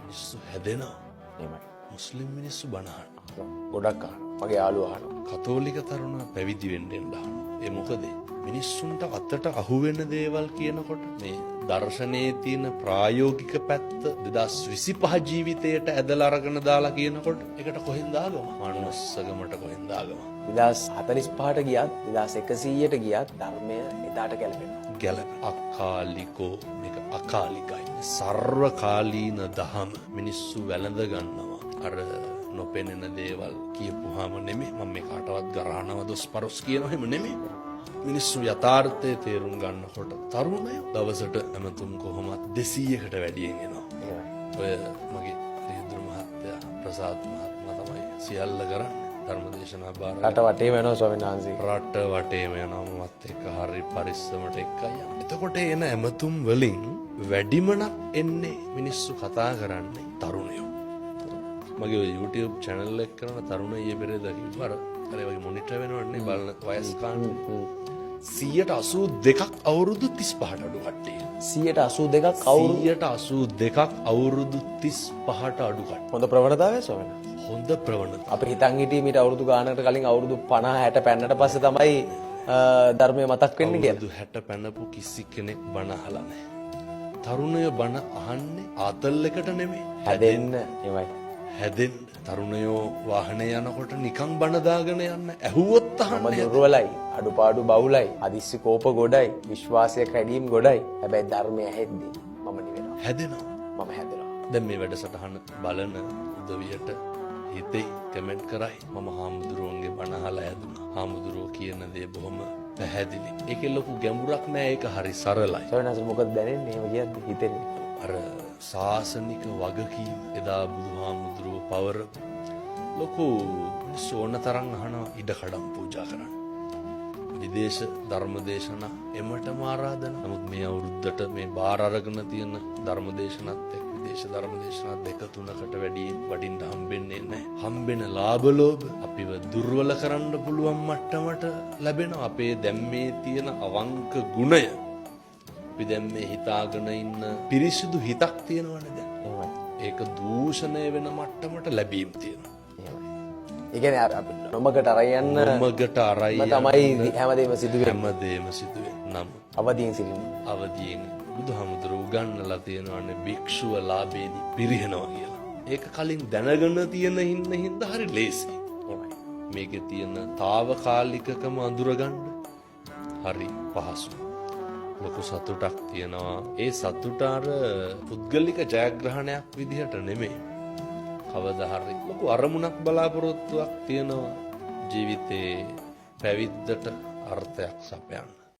මිනිස්සු හැදෙනවා. එහෙමයි. මුස්ලිම් මිනිස්සු බණ අහනවා. ගොඩක් අහනවා. මගේ යාළුවා අහනවා. කතෝලික තරුණ පැවිදි වෙන්න අහනවා. ඒ මොකද මිනිස්සුන්ට අතට අහුවෙන දේවල් කියනකොට මේ දර්ශනයේ තියෙන ප්‍රායෝගික පැත්ත 2025 ජීවිතයට ඇදලා අරගෙන දාලා කියනකොට ඒකට කොහෙන්ද ආගම? මනුස්සකමට කොහෙන්ද ආගම? 2045ට ගියත් 2100ට ගියත් ධර්මය එදාට ගැලපෙනවා. ගැලප අකාලිකෝ මේක අකාලිකයි. සර්වකාලීන දහම මිනිස්සු වැළඳ ගන්නවා. අර නොපෙනෙන දේවල් කියපුවාම නෙමෙයි මම මේ කාටවත් ගරහනව දොස් පරොස් කියනවා එහෙම නෙමෙයි. මිනිස්සු යථාර්ථය තේරුම් ගන්නකොට තරුණයෝ දවසට ඇමතුම් කොහොමත් 200කට වැඩියෙන් එනවා. ඔය මගේ රියදුරු මහත්තයා ප්‍රසාද් මහත්මයා තමයි සියල්ල කරන්නේ. ධර්මදේශනා බාර රට වටේම යනවා ස්වාමීන් වහන්සේ. රට වටේම යනවා මමත් එක්ක හරි පරිස්සමට එක්කයි යන්නේ. එතකොට එන ඇමතුම් වලින් වැඩිමනක් එන්නේ මිනිස්සු කතා කරන්නේ තරුණයෝ. මගේ YouTube channel එක කරන තරුණ ඊයේ පෙරේද කිව්වා අර වගේ මොනිටර් වෙනවන්නේ බලන වයස් කාණ්ඩ 182ක් අවුරුදු 35ට අඩු කට්ටිය. 182ක් අවුරුදු 182ක් අවුරුදු 35ට අඩු කට්ටිය. හොඳ ප්‍රවණතාවය ස්වාමීන් වහන්සේ. හොඳ ප්‍රවණතාවය. අපි හිතන් හිටියේ මීට අවුරුදු ගානකට කලින් අවුරුදු 50 60 පැන්නට පස්සේ තමයි ධර්මය මතක් වෙන්නේ කියලා. අවුරුදු 60 පැනපු කිසි කෙනෙක් බණ අහලා නැහැ. තරුණයෝ බණ අහන්නේ ආතල් එකට නෙමෙයි. හැදෙන්න එමය. හැදෙන්න. තරුණයෝ වාහනේ යනකොට නිකන් බණ දාගෙන යන්න ඇහුවොත් අහන්නේ. දුර්වලයි, අඩුපාඩු බහුලයි, අදිස්සි කෝප ගොඩයි, විශ්වාසය කැඩීම් ගොඩයි. හැබැයි ධර්මය ඇහෙද්දී මම නිවෙනවා. හැදෙනවා. මම හැදෙනවා. දැන් මේ වැඩසටහන බලන උදවියට හිතේ කමෙන්ට් කරයි මම හාමුදුරුවන්ගේ බණ අහලා හැදුනා. හාමුදුරුවෝ කියන දේ බොහොම පැහැදිලි. ඒකේ ලොකු ගැඹුරක් නෑ. ඒක හරි සරලයි. සවනස මොකද දැනෙන්නේ? එහෙම කියද්දි හිතෙන්නේ. අර ශාසනික වගකීම එදා බුදුහාමුදුරුවෝ පවර ලොකු සෝන තරම් අහනවා ඉඩකඩම් පූජා කරන්න. විදේශ ධර්මදේශනා එමටම ආරාධන. නමුත් මේ අවුරුද්දට මේ බාර අරගෙන තියෙන ධර්මදේශනත් එක්ක විදේශ ධර්මදේශනා දෙක තුනකට වැඩි වඩින්න හම්බෙන්නේ නැහැ. හම්බෙන ලාභ ලෝභ අපිව දුර්වල කරන්න පුළුවන් මට්ටමට ලැබෙනවා. අපේ දැන් මේ තියෙන අවංක ගුණය අපි දැන් මේ හිතාගෙන ඉන්න පිරිසිදු හිතක් තියෙනවනේ දැන්. ඒක දූෂණය වෙන මට්ටමට ලැබීම් තියෙනවා. ඒ කියන්නේ අපි නොමගට අරයන් නොමගට අරයන් තමයි හැමදේම සිදු වෙන්නේ. හැමදේම සිදු වෙන්නේ. නම් අවදීන් සිටින්න. අවදීන් බුදුහාමුදුරුවෝ උගන්වලා තියෙනවානේ භික්ෂුව ලාභේදී පිරිහෙනවා කියලා. ඒක කලින් දැනගෙන තියෙන හින්දා හරි ලේසි. මේකේ තියෙන తాවකාලිකකම අඳුරගන්න හරි පහසුයි. ලොකු සතුටක් තියෙනවා. ඒ සතුට අර පුද්ගලික ජයග්‍රහණයක් විදිහට නෙමෙයි. කවදා හරි ලොකු අරමුණක් බලාපොරොත්තුවක් තියෙනවා ජීවිතේ පැවිද්දට අර්ථයක් සපයන්න.